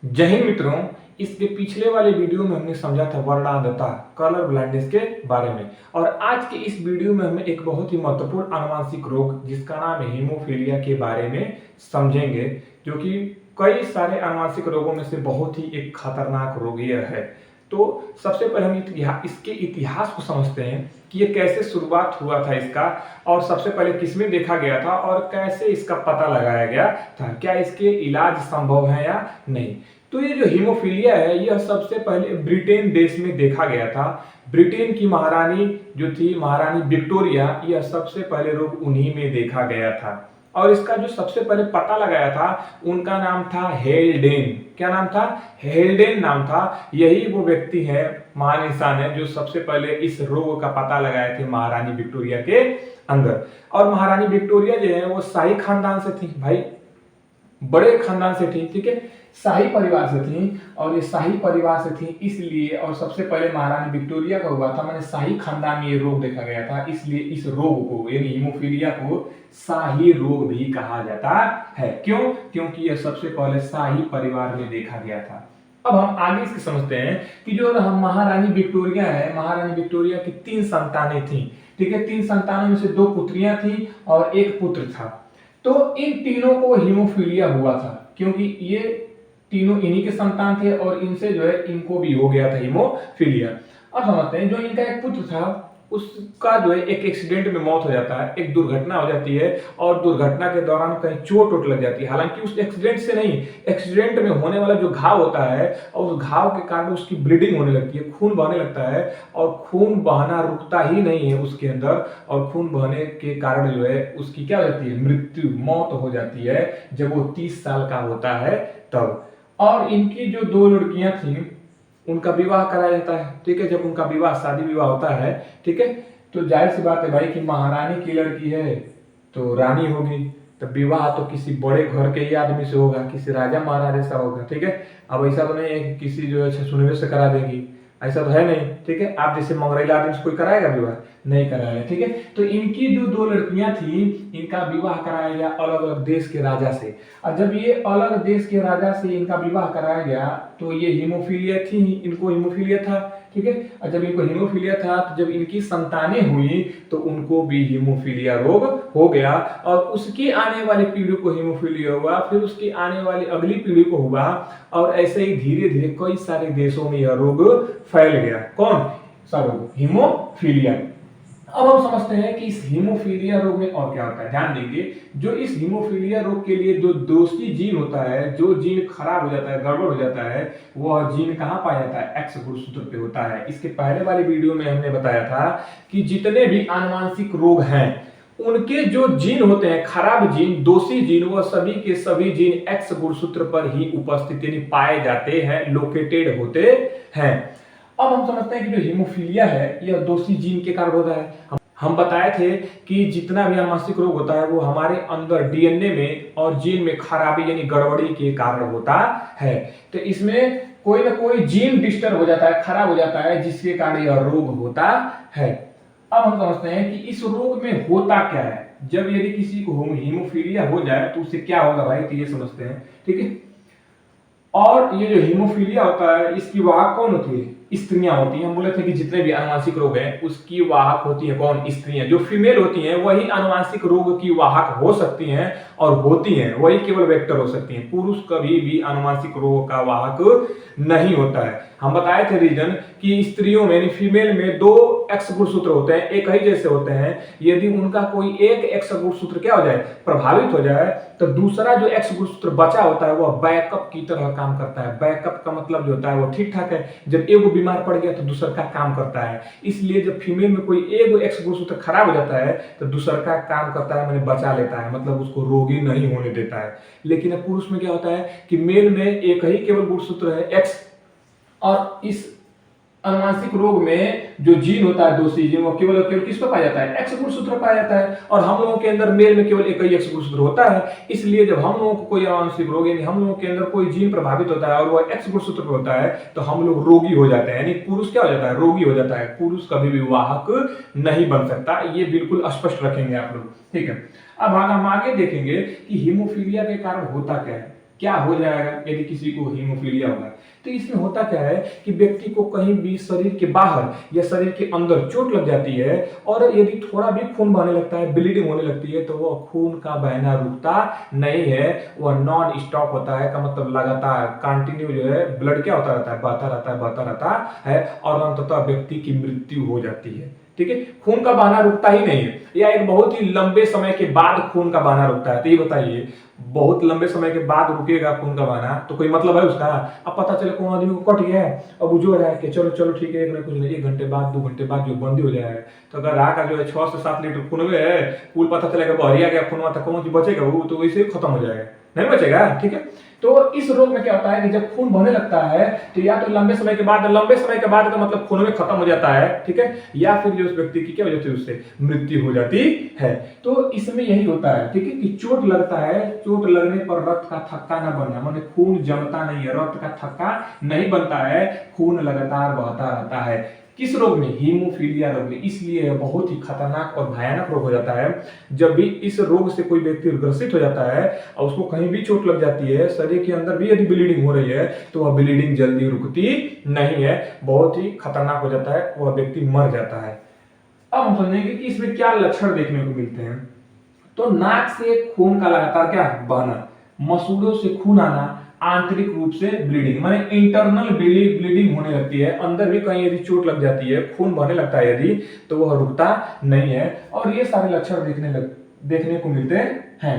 जय हिंद मित्रों। इसके पिछले वाले वीडियो में हमने समझा था वर्णांधता कलर ब्लाइंडनेस के बारे में। और आज के इस वीडियो में हमें एक बहुत ही महत्वपूर्ण आनुवंशिक रोग जिसका नाम है हीमोफीलिया के बारे में समझेंगे, जो कि कई सारे आनुवंशिक रोगों में से बहुत ही एक खतरनाक रोग यह है। तो सबसे पहले हम इसके इतिहास को समझते हैं कि ये कैसे शुरुआत हुआ था इसका, और सबसे पहले किसमें देखा गया था और कैसे इसका पता लगाया गया था, क्या इसके इलाज संभव है या नहीं। तो ये जो हीमोफीलिया है यह सबसे पहले ब्रिटेन देश में देखा गया था। ब्रिटेन की महारानी जो थी महारानी विक्टोरिया, यह सबसे पहले रोग उन्हीं में देखा गया था। और इसका जो सबसे पहले पता लगाया था उनका नाम था हेल्डेन। क्या नाम था? हेल्डेन नाम था। यही वो व्यक्ति है, महान इंसान है, जो सबसे पहले इस रोग का पता लगाए थे महारानी विक्टोरिया के अंदर। और महारानी विक्टोरिया जो है वो शाही खानदान से थी भाई, बड़े खानदान से थी, ठीक है, शाही परिवार से थी। और ये शाही परिवार से थी इसलिए, और सबसे पहले महारानी विक्टोरिया का हुआ था, मैंने शाही खानदान में ये रोग देखा गया था, इसलिए इस रोग को यानी हीमोफीलिया को शाही रोग भी कहा जाता है। क्यों? क्योंकि यह सबसे पहले शाही परिवार में देखा गया था। अब हम आगे इसके समझते हैं कि जो हम महारानी विक्टोरिया है, महारानी विक्टोरिया की 3 संतानें थी, ठीक है। 3 संतानों में से 2 पुत्रियां थी और 1 पुत्र था। तो इन तीनों को हीमोफीलिया हुआ था, क्योंकि ये तीनों इन्हीं के संतान थे और इनसे जो है इनको भी हो गया था हीमोफीलिया। अब समझते हैं, जो इनका एक पुत्र था उसका जो है एक एक्सीडेंट में मौत हो जाता है, एक दुर्घटना हो जाती है, और दुर्घटना के दौरान कहीं चोट वोट लग जाती है। हालांकि उस एक्सीडेंट से नहीं, एक्सीडेंट में होने वाला जो घाव होता है और उस घाव के कारण उसकी ब्लीडिंग होने लगती है, खून बहने लगता है, और खून बहना रुकता ही नहीं है उसके अंदर, और खून बहने के कारण जो है उसकी क्या हो जाती है, मृत्यु, मौत हो जाती है जब वो 30 साल का होता है तब। और इनकी जो 2 लड़कियां थी उनका विवाह कराया जाता है, ठीक है। जब उनका विवाह, शादी विवाह होता है, ठीक है, तो जाहिर सी बात है भाई कि महारानी की लड़की है तो रानी होगी, तो विवाह तो किसी बड़े घर के ही आदमी से होगा, किसी राजा महाराजा से होगा, ठीक है। अब ऐसा तो नहीं है कि किसी जो है सुनवे से करा देगी, ऐसा तो है नहीं, ठीक है। आप जैसे मंगरैला आदमी से कोई कराएगा विवाह? नहीं कराया, ठीक है। तो इनकी जो 2 लड़कियां थी इनका विवाह कराया गया अलग अलग देश के राजा से। और जब ये अलग देश के राजा से इनका विवाह कराया गया तो ये हीमोफीलिया थी, इनको हीमोफीलिया था, ठीक है। और जब इनको हीमोफीलिया था तो जब इनकी संतानें हुई तो उनको भी हीमोफीलिया रोग हो गया, और उसकी आने वाली पीढ़ी को हीमोफीलिया हुआ, फिर उसकी आने वाली अगली पीढ़ी को हुआ, और ऐसे ही धीरे धीरे कई सारे देशों में यह रोग फैल गया। कौन सा रोग? हीमोफीलिया। अब हम समझते हैं कि इस हीमोफीलिया रोग में और क्या होता है। ध्यान देंगे, जो इस हीमोफीलिया रोग के लिए जो दोषी जीन होता है, जो जीन खराब हो जाता है, गड़बड़ हो जाता है, वह जीन कहाँ पाया जाता है? एक्स गुणसूत्र पे होता है। इसके पहले वाली वीडियो में हमने बताया था कि जितने भी आनुवंशिक रोग हैं उनके जो जीन होते हैं, खराब जीन, दोषी जीन, वह सभी के सभी जीन एक्स गुणसूत्र पर ही उपस्थित यानी पाए जाते हैं, लोकेटेड होते हैं। अब हम समझते हैं कि जो हीमोफीलिया है यह दोषी जीन के कारण होता है। हम बताए थे कि जितना भी आनुवंशिक रोग होता है वो हमारे अंदर डीएनए में और जीन में खराबी यानी गड़बड़ी के कारण होता है। तो इसमें कोई ना कोई जीन डिस्टर्ब हो जाता है, खराब हो जाता है, जिसके कारण यह रोग होता है। अब हम समझते हैं कि इस रोग में होता क्या है। जब यदि किसी को हीमोफीलिया हो जाए तो उससे क्या होगा भाई, तो ये समझते हैं, ठीक है। और ये जो हीमोफीलिया होता है इसकी वाहक कौन होती है? स्त्रियां होती हैं। हम बोले थे कि जितने भी आनुवंशिक रोग हैं उसकी वाहक होती है कौन? स्त्रियां। जो फीमेल होती हैं वही आनुवंशिक रोग की वाहक हो सकती हैं और होती हैं, वही केवल वेक्टर हो सकती हैं। पुरुष कभी भी आनुवंशिक रोग का वाहक नहीं होता है। हम बताए थे रीजन कि स्त्रियों में यानी फीमेल में 2 एक्स गुणसूत्र होते हैं, एक ही जैसे होते हैं। यदि उनका कोई एक एक्स गुणसूत्र क्या हो जाए, प्रभावित हो जाए, तो दूसरा जो एक्स गुणसूत्र बचा होता है वह बैकअप की तरह काम करता है। बैकअप का मतलब जो होता है वो ठीक ठाक है, जब एगो बीमार पड़ गया तो दूसरा का काम करता है। इसलिए जब फीमेल में कोई एगो एक्स गुणसूत्र खराब हो जाता है तो दूसरा का काम करता है, मैंने बचा लेता है, मतलब उसको रोगी नहीं होने देता है। लेकिन पुरुष में क्या होता है कि मेल में एक ही केवल गुणसूत्र है एक्स, और इस आनुवंशिक रोग में जो जीन होता है, दोषी जीन, वो केवल केवल किस पर पाया जाता है? एक्स गुणसूत्र पाया जाता है। और हम लोगों के अंदर मेल में केवल एक ही एक्स गुणसूत्र होता है। इसलिए जब हम लोगों को कोई आनुवंशिक रोग यानी हम लोगों के अंदर कोई जीन प्रभावित होता है और वह एक्स गुणसूत्र पर होता है तो हम लोग रोगी हो जाते हैं, यानी पुरुष क्या हो जाता है? रोगी हो जाता है। पुरुष कभी भी वाहक नहीं बन सकता, ये बिल्कुल स्पष्ट रखेंगे आप लोग, ठीक है। अब हम आगे देखेंगे कि हीमोफीलिया के कारण होता क्या है। क्या हो जाएगा यदि किसी को हीमोफीलिया होगा। तो इसमें होता क्या है कि व्यक्ति को कहीं भी शरीर के बाहर या शरीर के अंदर चोट लग जाती है और यदि थोड़ा भी खून बहने लगता है, ब्लीडिंग होने लगती है, तो वह खून का बहना रुकता नहीं है, वह नॉन स्टॉप होता है। का मतलब लगातार कंटिन्यू जो है ब्लड क्या होता रहता है, बहता रहता है और अंततः व्यक्ति की मृत्यु हो जाती है। ठीक है, खून का बहाना रुकता ही नहीं है या एक बहुत ही लंबे समय के बाद खून का बहाना रुकता है। तो ये बताइए, बहुत लंबे समय के बाद रुकेगा खून का बहाना तो कोई मतलब है उसका? अब पता चले कौन आदमी को कट गया है, अब वो जो रहा है कि चलो चलो ठीक है, कुछ नहीं, 1 घंटे बाद 2 घंटे बाद जो बंदी हो जाए, तो अगर राह का जो है 6 से 7 लीटर खून हुए है, कुल पता चलेगा बहरिया गया खून, तो कौन बचेगा? वो तो वैसे ही खत्म हो जाएगा, नहीं बचेगा। ठीक है, तो इस रोग में क्या होता है कि जब खून बहने लगता है तो या तो लंबे समय के बाद का मतलब खून में खत्म हो जाता है, ठीक है, या फिर जो उस व्यक्ति की क्या हो जाती है, उससे मृत्यु हो जाती है। तो इसमें यही होता है, ठीक है, कि चोट लगता है, चोट लगने पर रक्त का थक्का न बनना, माने खून जमता नहीं है, रक्त का थक्का नहीं बनता है, खून लगातार बहता रहता है। किस रोग में? हीमोफीलिया रोग में। इसलिए बहुत ही खतरनाक और भयानक रोग हो जाता है। जब भी इस रोग से कोई व्यक्ति ग्रसित हो जाता है और उसको कहीं भी चोट लग जाती है, शरीर के अंदर भी यदि ब्लीडिंग हो रही है, तो वह ब्लीडिंग जल्दी रुकती नहीं है, बहुत ही खतरनाक हो जाता है, वह व्यक्ति मर जाता है। अब हम समझेंगे कि इसमें क्या लक्षण देखने को मिलते हैं। तो नाक से खून का लगातार क्या बहना, मसूड़ों से खून आना, आंतरिक रूप से ब्लीडिंग, माने इंटरनल ब्लीडिंग होने लगती है, अंदर भी कहीं यदि चोट लग जाती है, खून बहने लगता है यदि, तो वह रुकता नहीं है, और ये सारे लक्षण देखने को मिलते हैं।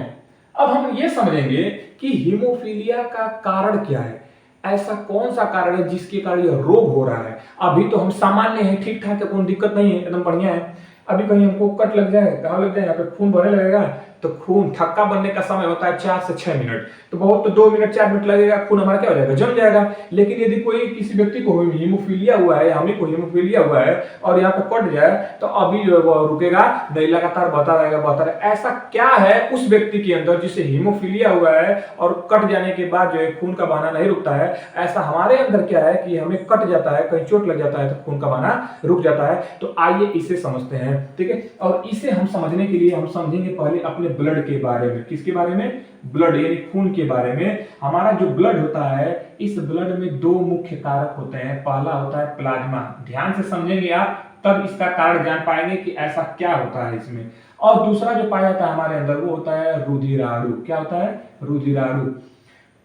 अब हम ये समझेंगे कि हीमोफीलिया का कारण क्या है, ऐसा कौन सा कारण है जिसके कारण यह रोग हो रहा है। अभी तो हम सामान्य हैं, ठीक ठाक है, कोई दिक्कत नहीं है, एकदम बढ़िया है। अभी कहीं हमको कट लग जाए, कहाँ लग जाए, यहाँ पे खून बहने लगेगा, तो खून थक्का बनने का समय होता है 4 से 6 मिनट, तो बहुत तो 2 मिनट 4 मिनट लगेगा, खून हमारा क्या हो जाएगा, जम जाएगा। लेकिन यदि कोई किसी व्यक्ति को हीमोफीलिया हुआ है, हमें को हीमोफीलिया हुआ है और यहाँ पे कट जाए, तो अभी जो है वो रुकेगा नहीं, लगातार बता रहेगा। ऐसा क्या है उस व्यक्ति के अंदर जिसे हीमोफीलिया हुआ है और कट जाने के बाद जो है खून का बहाना नहीं रुकता है? ऐसा हमारे अंदर क्या है कि हमें कट जाता है, कहीं चोट लग जाता है तो खून का बहाना रुक जाता है। तो आइए इसे समझते हैं, ठीक है। और इसे हम समझने के लिए हम समझेंगे पहले अपने ब्लड के बारे में। किसके बारे में? ब्लड यानी खून के बारे में। हमारा जो ब्लड होता है, इस ब्लड में 2 मुख्य कारक होते हैं। पहला होता है प्लाज्मा, ध्यान से समझेंगे आप तब इसका कारण जान पाएंगे कि ऐसा क्या होता है इसमें। और दूसरा जो पाया जाता है हमारे अंदर वो होता है रुधिराणु। क्या होता है? रुधिराणु।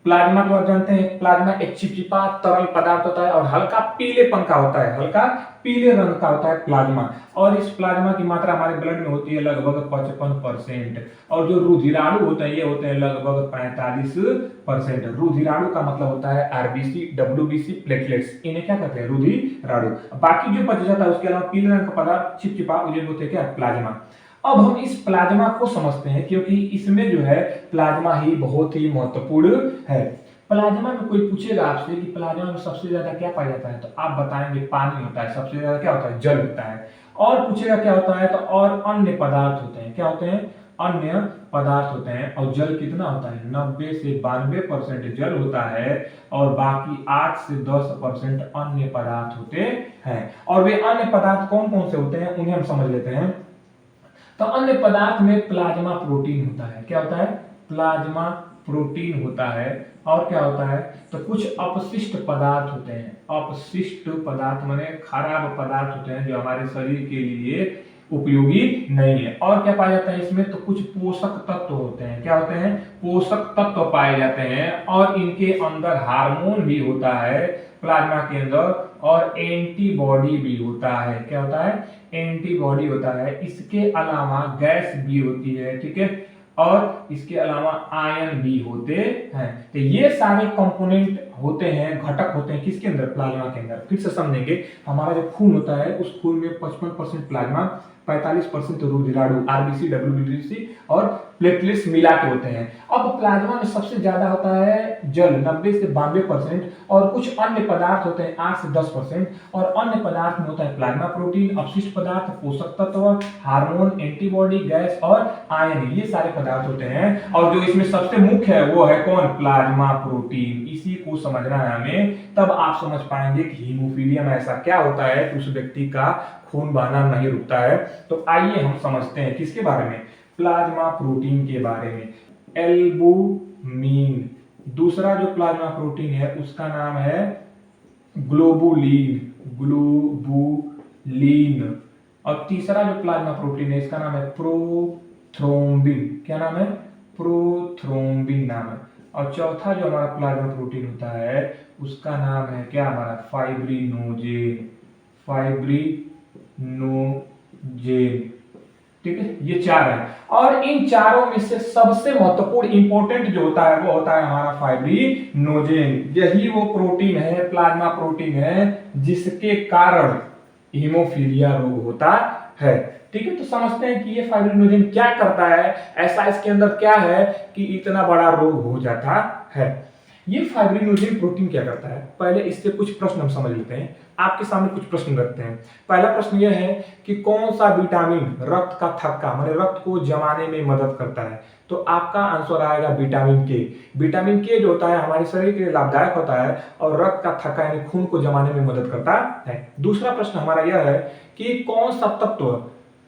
प्लाज्मा को आप जानते हैं, प्लाज्मा एक चिपचिपा तरल पदार्थ होता है और हल्का पीलेपन का होता है, हल्का पीले रंग का होता है प्लाज्मा। और इस प्लाज्मा की मात्रा हमारे ब्लड में होती है लगभग 55%। और जो रुधिराणु होते हैं ये होते हैं लगभग 45%। रुधिराणु का मतलब होता है आरबीसी, डब्ल्यूबीसी, प्लेटलेट्स, इन्हें क्या कहते हैं? रुधिराणु। बाकी जो बच जाता है उसके अलावा पीले रंग का पदार्थ चिपचिपा उन्हें होते हैं क्या? प्लाज्मा। अब हम इस प्लाज्मा को समझते हैं क्योंकि इसमें जो है प्लाज्मा ही बहुत ही महत्वपूर्ण है। प्लाज्मा में कोई पूछेगा आपसे कि प्लाज्मा में सबसे ज्यादा क्या पाया जाता है, तो आप बताएंगे पानी होता है, सबसे ज्यादा क्या होता है? जल होता है। और पूछेगा क्या होता है, तो और अन्य पदार्थ होते हैं। क्या होते हैं? अन्य पदार्थ होते हैं। और जल कितना होता है? 90 से 92% जल होता है और बाकी 8 से 10% अन्य पदार्थ होते हैं। और वे अन्य पदार्थ कौन कौन से होते हैं उन्हें हम समझ लेते हैं। तो अन्य पदार्थ में प्लाज्मा प्रोटीन होता है। क्या होता है? प्लाज्मा प्रोटीन होता है। और क्या होता है? तो कुछ अपशिष्ट पदार्थ होते हैं। अपशिष्ट पदार्थ माने खराब पदार्थ होते हैं जो हमारे शरीर के लिए उपयोगी नहीं है। और क्या पाया जाता है इसमें? तो कुछ पोषक तत्व होते हैं। क्या होते हैं? पोषक तत्व पाए जाते हैं। और इनके अंदर हार्मोन भी होता है प्लाज्मा के अंदर, और एंटीबॉडी भी होता है। क्या होता है? एंटीबॉडी होता है। इसके अलावा गैस भी होती है, ठीक है, और इसके अलावा आयन भी होते हैं। तो ये सारे कंपोनेंट होते हैं, घटक होते हैं किसके अंदर? प्लाज्मा के अंदर। फिर से समझेंगे, हमारा जो खून होता है उस खून में 55% प्लाज्मा, 45% रुधिराणु, आरबीसी, डब्ल्यूबीसी और प्लेटलेट्स मिला के होते हैं। अब प्लाज्मा में सबसे ज्यादा होता है जल, 90 से 92%, और कुछ अन्य पदार्थ होते हैं 8 से 10%। और अन्य पदार्थ में होता है प्लाज्मा प्रोटीन, अपशिष्ट पदार्थ, पोषक तत्व, हार्मोन, एंटीबॉडी, गैस और आयन, ये सारे पदार्थ होते हैं। और जो इसमें सबसे मुख्य है वो है कौन? Plasma protein. इसी को समझना है हमें, तब आप समझ पाएंगे कि हीमोफीलिया में ऐसा क्या होता है कि उस व्यक्ति का खून बहना नहीं रुकता है। तो आइए हम समझते हैं किसके बारे में? प्लाज्मा प्रोटीन के बारे में। एल्बुमिन, दूसरा जो प्लाज्मा प्रोटीन है उसका नाम है ग्लोबुलिन, ग्लोबुलिन। और तीसरा जो प्लाज्मा प्रोटीन है इसका नाम है प्रोथ्रोम्बिन। क्या नाम है? प्रोथ्रोम्बिन नाम है। और चौथा जो हमारा प्लाज्मा प्रोटीन होता है उसका नाम है क्या? हमारा फाइब्रिनोजेन, फाइब्रिनोजेन। ठीक है, ये चार है। और इन चारों में से सबसे महत्वपूर्ण इंपॉर्टेंट जो होता है वो होता है हमारा फाइब्रिनोजेन। यही वो प्रोटीन है, प्लाज्मा प्रोटीन है जिसके कारण हीमोफीलिया रोग होता है। ठीक है, तो समझते हैं कि ये फाइब्रिनोजेन क्या करता है, ऐसा इसके अंदर क्या है कि इतना बड़ा रोग हो जाता है। ये फाइब्रिनोजेन प्रोटीन क्या करता है, पहले इससे कुछ प्रश्न हम समझ लेते हैं। आपके सामने कुछ प्रश्न रखते हैं। पहला प्रश्न यह है कि कौन सा विटामिन रक्त का थक्का माने रक्त को जमाने में मदद करता है? तो आपका आंसर आएगा विटामिन के। विटामिन के जो होता है हमारे शरीर के लिए लाभदायक होता है और रक्त का थक्का यानी खून को जमाने में मदद करता है। दूसरा प्रश्न हमारा यह है कि कौन सा तत्व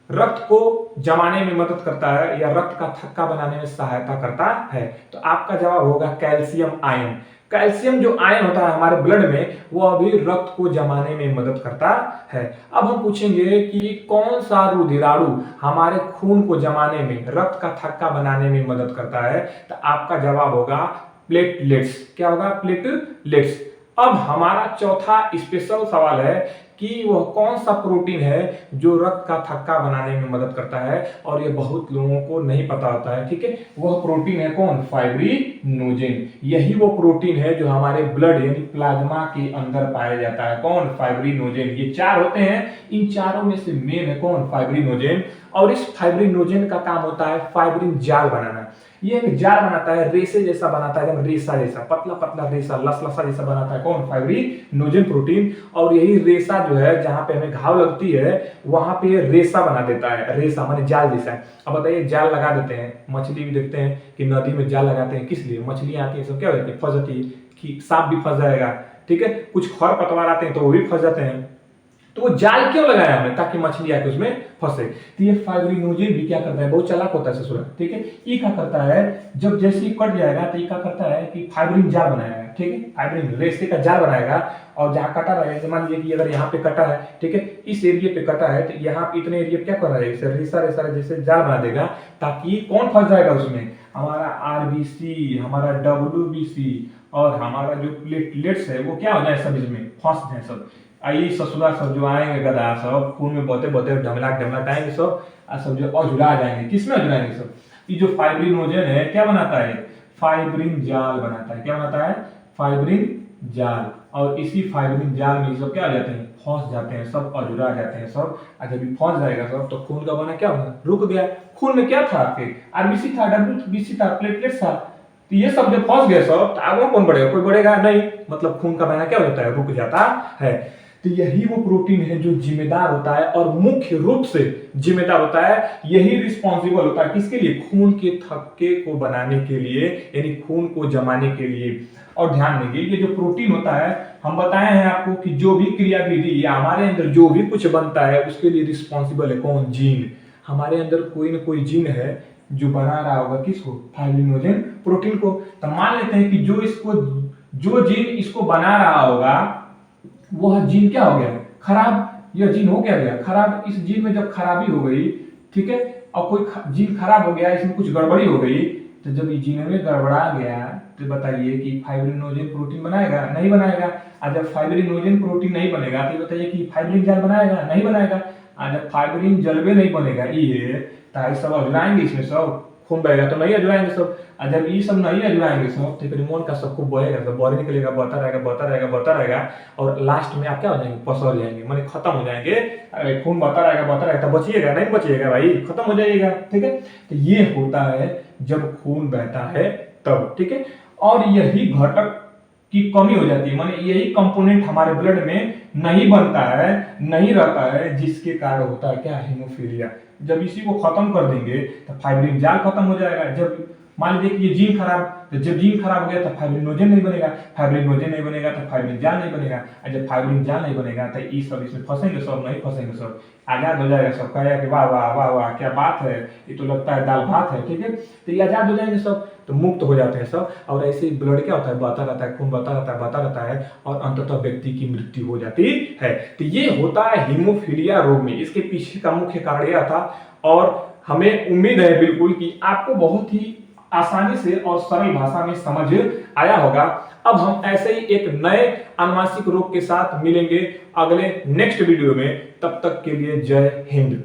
रक्त को जमाने में मदद करता है या रक्त का थक्का बनाने में सहायता करता है? तो आपका जवाब होगा कैल्शियम आयन। कैल्शियम जो आयन होता है हमारे ब्लड में वो अभी रक्त को जमाने में मदद करता है। अब हम पूछेंगे कि कौन सा रुधिराणु हमारे खून को जमाने में, रक्त का थक्का बनाने में मदद करता है? तो आपका जवाब होगा प्लेटलेट्स। क्या होगा? प्लेटलेट्स। अब हमारा चौथा स्पेशल सवाल है कि वह कौन सा प्रोटीन है जो रक्त का थक्का बनाने में मदद करता है, और ये बहुत लोगों को नहीं पता होता है। ठीक है, वह प्रोटीन है कौन? फाइब्रिनोजेन। यही वो प्रोटीन है जो हमारे ब्लड यानी प्लाज्मा के अंदर पाया जाता है। कौन? फाइब्रिनोजेन। ये चार होते हैं, इन चारों में से मेन है कौन? फाइब्रिनोजेन। और इस फाइब्रिनोजेन का काम होता है फाइब्रिन जाल बनाना। ये एक जाल बनाता है, रेसे जैसा बनाता है, एकदम रेसा जैसा, पतला पतला रेसा, लसलसा जैसा बनाता है। कौन? Fibrinogen protein. और यही रेसा जो है जहां पे हमें घाव लगती है वहां पे रेसा बना देता है। रेसा माने जाल जैसा है। अब बताइए, जाल लगा देते हैं, मछली भी देखते हैं कि नदी में जाल लगाते हैं, किस लिए? मछलियां आती है सब क्या होती है? फंस जाती है, कि सांप भी फंस जाएगा। ठीक है, कुछ खर पतवार आते हैं तो वो भी फंस जाते हैं। तो वो जाल क्यों लगाया हमने? ताकि मछली आके उसमें फंसे। तो ये फाइब्रिनोजेन भी क्या करता है? बहुत चालाक होता है ससुरा। ठीक है, ये क्या करता है, जब जैसे ही कट जाएगा तो ये क्या करता है कि फाइब्रिन जाल बनाएगा। ठीक है, फाइब्रिन रेसे का जाल बनाएगा। और जहां कटा रहेगा, जैसे मान लीजिए कि अगर यहाँ पे कटा है, ठीक है, इस एरिया पे कटा है, तो यहाँ इतने एरिया क्या कर रहेगा? रेसा रेसा जैसे जाल बना देगा, ताकि कौन फंस जाएगा उसमें? हमारा आरबीसी, हमारा डब्ल्यूबीसी और हमारा जो प्लेटलेट्स है वो क्या हो जाए, सब इसमें फंस जाए सब। आई ससुरा सब जो आएंगे गधा सब खून में बहते बहते ढमलाक ढमलाक आएंगे सब, और सब जो अझुरा जाएंगे। किसमें अझुराएंगे सब? ये जो फाइब्रिनोजेन है क्या बनाता है? फाइब्रिन जाल बनाता है। क्या बनाता है? फाइब्रिन जाल। और इसी फाइब्रिन जाल में सब क्या हो जाते हैं? फंस जाते हैं सब, अझुरा जाते हैं सब। और जब फंस जाएगा सब तो खून का बना क्या होगा? रुक गया। खून में क्या था आपके? आरबीसी था, डब्ल्यूबीसी था, प्लेटलेट्स था। तो ये सब जब फंस गए सब तो आगे कौन बढ़ेगा? कोई बढ़ेगा नहीं। मतलब खून का बहना क्या होता है? रुक जाता है। तो यही वो प्रोटीन है जो जिम्मेदार होता है और मुख्य रूप से जिम्मेदार होता है, यही रिस्पॉन्सिबल होता है किसके लिए? खून के थक्के को बनाने के लिए, यानी खून को जमाने के लिए। और ध्यान देंगे, ये जो प्रोटीन होता है हम बताए हैं आपको कि जो भी क्रियाविधि या हमारे अंदर जो भी कुछ बनता है उसके लिए रिस्पॉन्सिबल है कौन? जीन। हमारे अंदर कोई ना कोई जीन है जो बना रहा होगा किसको? फाइब्रिनोजेन प्रोटीन को। तो मान लेते हैं कि जो जीन इसको बना रहा होगा वह जीन क्या हो गया? खराब। यह जीन हो क्या गया? खराब। इस जीन में जब खराबी हो गई, ठीक है, और कोई जीन खराब हो गया, इसमें कुछ गड़बड़ी हो गई, तो जब ये जीन में गड़बड़ा गया तो बताइए कि फाइब्रिनोजेन प्रोटीन बनाएगा? नहीं बनाएगा। और जब फाइब्रिनोजेन प्रोटीन नहीं बनेगा तो बताइए कि फाइब्रिन जाल बनाएगा? नहीं बनाएगा। और जब फाइब्रिन जलवे नहीं बनेगा ये तो सब अजुराएंगे, इसमें सब खून बहेगा तो नहीं अजुराएंगे सब। और जब ये सब नहीं अजुराएंगे सब तो फिर मोन का सब खूब बहेगा, सब बॉडी निकलेगा, बहता रहेगा बहता रहेगा बहता रहेगा, और लास्ट में आप क्या हो जाएंगे? पसर जाएंगे, माने खत्म हो जाएंगे। खून बहता रहेगा तो बचिएगा नहीं? बचिएगा भाई, खत्म हो जाइएगा। ठीक है, तो ये होता है जब खून बहता है तब। ठीक है, और यही घटक की कमी हो जाती है, माने यही कंपोनेंट हमारे ब्लड में नहीं बनता है, नहीं रहता है, जिसके कारण होता है क्या? हीमोफीलिया। जब इसी को खत्म कर देंगे तो फाइब्रिन जाल खत्म हो जाएगा। जब मान लीजिए कि ये जीन खराब, तो जब जीन खराब हो गया तो फाइब्रिनोजन नहीं बनेगा, फाइब्रिनोजन नहीं बनेगा तो फाइब्रिन जाल नहीं बनेगा, और जब फाइब्रिन जाल नहीं बनेगा तो ये सब इसमें फंसेंगे, सब नहीं फंसेंगे, सब आजाद हो जाएगा, सब कहेगा कि वाह वाह वाह वाह क्या बात है, ये तो लगता है दाल भात है, ठीक है। तो ये आजाद हो जाएंगे सब, तो मुक्त हो जाते हैं सब, और ऐसे ब्लड क्या होता है, बहता रहता है, खून बहता रहता है, बहता रहता है, और अंततः व्यक्ति की मृत्यु हो जाती है। तो ये होता है हीमोफीलिया रोग में। इसके पीछे का मुख्य कारण यह था, और हमें उम्मीद है बिल्कुल कि आपको बहुत ही आसानी से और सरल भाषा में समझ आया होगा। अब हम ऐसे ही एक नए अनुवांशिक रोग के साथ मिलेंगे अगले नेक्स्ट वीडियो में। तब तक के लिए जय हिंद।